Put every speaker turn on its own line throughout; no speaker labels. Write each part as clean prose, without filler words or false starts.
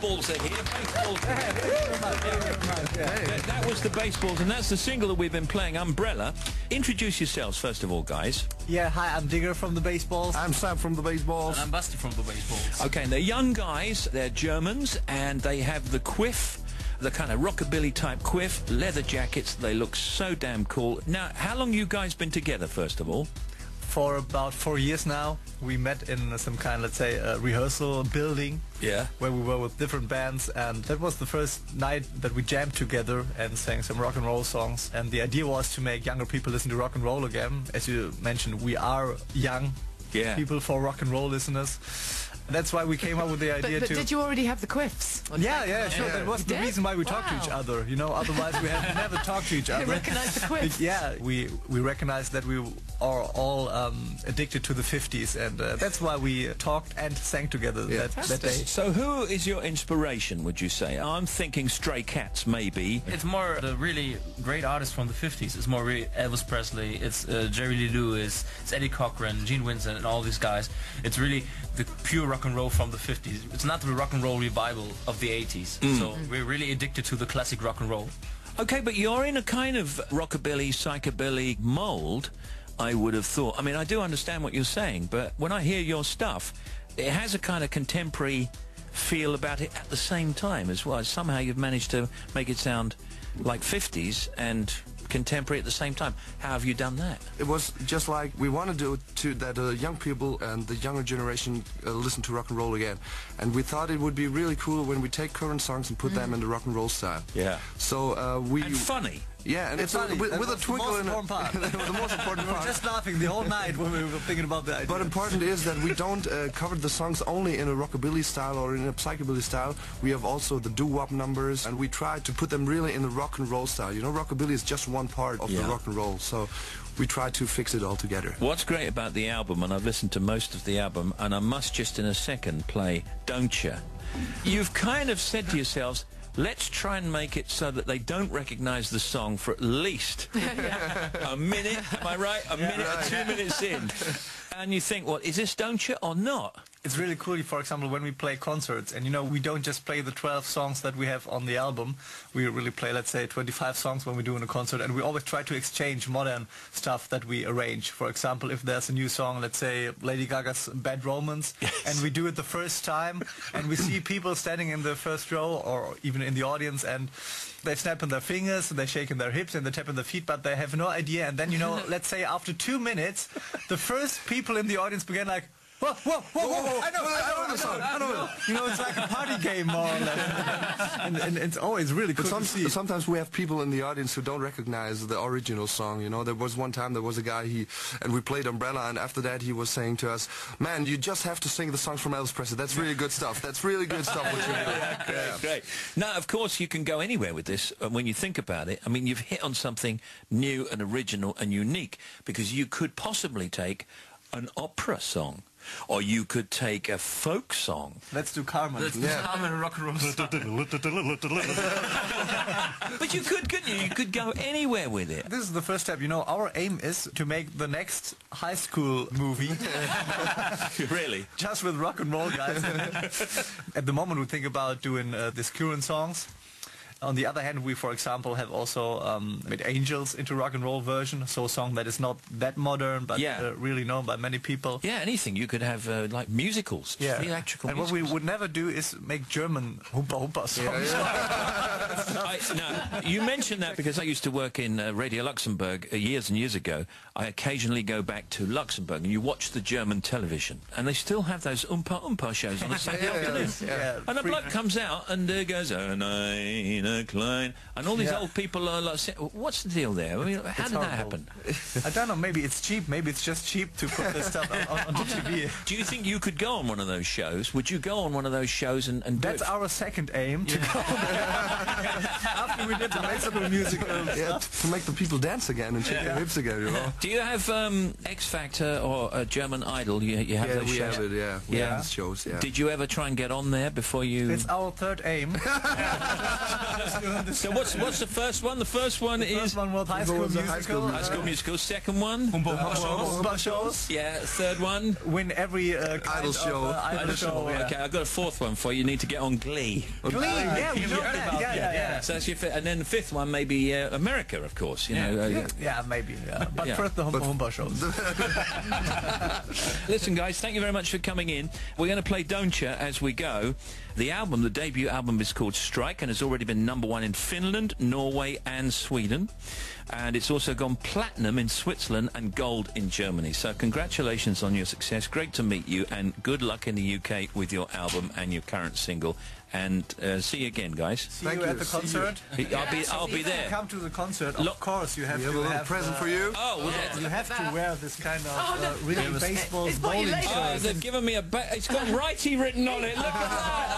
baseballs are here. Baseballs. That was the baseballs, and that's the single that we've been playing, Umbrella. Introduce yourselves, first of all, guys.
Yeah, hi, I'm Digger from the Baseballs.
I'm Sam from the Baseballs.
And I'm Buster from the Baseballs.
Okay, and they're young guys, they're Germans, and they have the quiff, the kind of rockabilly type quiff, leather jackets. They look so damn cool. Now, how long you guys been together, first of all?
For about 4 years now. We met in some kind, let's say, rehearsal building.
Yeah.
Where we were with different bands, and that was the first night that we jammed together and sang some rock and roll songs. And the idea was to make younger people listen to rock and roll again. As you mentioned, we are young people for rock and roll listeners. That's why we came up with the idea
but did you already have the quiffs?
Yeah, sure. That was the reason why we talked to each other. You know, otherwise we had never talked to each other.
You recognize the quiffs?
Yeah, we recognized that we are all addicted to the 50s, and that's why we talked and sang together that day.
So who is your inspiration, would you say? I'm thinking Stray Cats, maybe.
It's more the really great artists from the 50s. It's more really Elvis Presley, it's Jerry Lee Lewis, it's Eddie Cochran, Gene Vincent, and all these guys. It's really the pure rock and roll from the 50s. It's not the rock and roll revival of the 80s. So we're really addicted to the classic rock and roll.
Okay, but you're in a kind of rockabilly, psychobilly mold, I would have thought. I mean, I do understand what you're saying, but when I hear your stuff, it has a kind of contemporary feel about it at the same time as well. Somehow you've managed to make it sound like 50s and contemporary at the same time. How have you done that?
It was just like we wanted to that young people and the younger generation listen to rock and roll again, and we thought it would be really cool when we take current songs and put them in the rock and roll style.
Yeah.
So we
and funny.
Yeah, and it's
funny.
With a twinkle in it.
The
most important
we were
part.
just laughing the whole night when we were thinking about the idea.
But important is that we don't cover the songs only in a rockabilly style or in a psychobilly style. We have also the doo-wop numbers, and we try to put them really in the rock and roll style. You know, rockabilly is just one part of the rock and roll, so we try to fix it all together.
What's great about the album, and I've listened to most of the album, and I must just in a second play Don't Ya. You've kind of said to yourselves, let's try and make it so that they don't recognize the song for at least a minute, am I right? A minute or 2 minutes in. And you think, well, is this Don't Ya or not?
It's really cool, for example, when we play concerts, and you know, we don't just play the 12 songs that we have on the album. We really play, let's say, 25 songs when we do in a concert, and we always try to exchange modern stuff that we arrange. For example, if there's a new song, let's say Lady Gaga's Bad Romance, and we do it the first time, and we see people standing in the first row or even in the audience, and they snap on their fingers, and they're shaking their hips, and they tap on their feet, but they have no idea. And then, you know, let's say after 2 minutes, the first people in the audience began like, whoa, I know the song. You know, it's like a party game, more or less. and it's always really cool to see.
Sometimes we have people in the audience who don't recognize the original song. You know, there was one time there was a guy, and we played Umbrella, and after that he was saying to us, man, you just have to sing the songs from Elvis Presley. That's really good stuff. That's really good stuff what you're doing.
Great. Now, of course, you can go anywhere with this when you think about it. I mean, you've hit on something new and original and unique, because you could possibly take an opera song, or you could take a folk song.
Let's do Carmen.
Let's do Carmen, rock and roll.
But you could, couldn't you? You could go anywhere with it.
This is the first step. You know, our aim is to make the next high school movie.
Really?
Just with rock and roll guys. At the moment we think about doing these current songs. On the other hand, we, for example, have also made Angels into rock and roll version, so a song that is not that modern, but really known by many people.
Yeah, anything. You could have like musicals, theatrical
and
musicals.
what we would never do is make German Humpa songs.
Now, you mentioned that because I used to work in Radio Luxembourg years and years ago. I occasionally go back to Luxembourg, and you watch the German television, and they still have those Umpa shows on a Saturday afternoon. And a bloke comes out and goes, Klein, and all these old people are like, what's the deal there? I mean, how did that happen?
I don't know, maybe it's cheap, maybe it's just cheap to put this stuff on TV.
Do you think you could go on one of those shows? Would you go on one of those shows and do
That's our second aim, to go after we did the classical music
to make the people dance again and shake their hips again, you know.
Do you have X Factor or a German Idol? You have those
we
shows?
have it, we have these shows,
Did you ever try and get on there before you...
It's our third aim.
So what's the first one? The first one is
First one was High School Musical.
High School Musical. Second one,
Humboldt shows.
yeah. Third one,
Win every
Idol show.
Idol show. Yeah.
okay. I've got a fourth one for you. You need to get on Glee.
Glee, yeah, we know that. Yeah.
So that's your and then the fifth one, maybe America, of course. You know.
Yeah, maybe. Yeah. But
Yeah.
first the Humboldt shows.
Listen, guys, thank you very much for coming in. We're going to play Don't Ya as we go. The album, the debut album, is called Strike and has already been #1 in Finland, Norway and Sweden. And it's also gone platinum in Switzerland and gold in Germany. So congratulations on your success. Great to meet you, and good luck in the UK with your album and your current single. And see you again, guys.
See you at the concert.
I'll be there.
Come to the concert. Of course, you have
We
to
have a little
have
present for you.
Oh, was that?
You have to wear this kind of really baseball
It's what you
bowling
later
Oh,
shirt.
they've given me a... It's got Wrighty written on it. Look at that.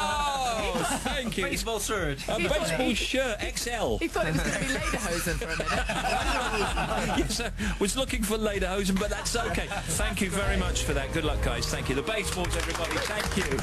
Oh, thank you.
Baseball shirt.
A baseball shirt, XL.
He thought it was going to be Lederhosen for a minute.
Yes, I was looking for Lederhosen, but that's okay. Thank you very much for that. Good luck, guys. Thank you. The baseballs, everybody. Thank you.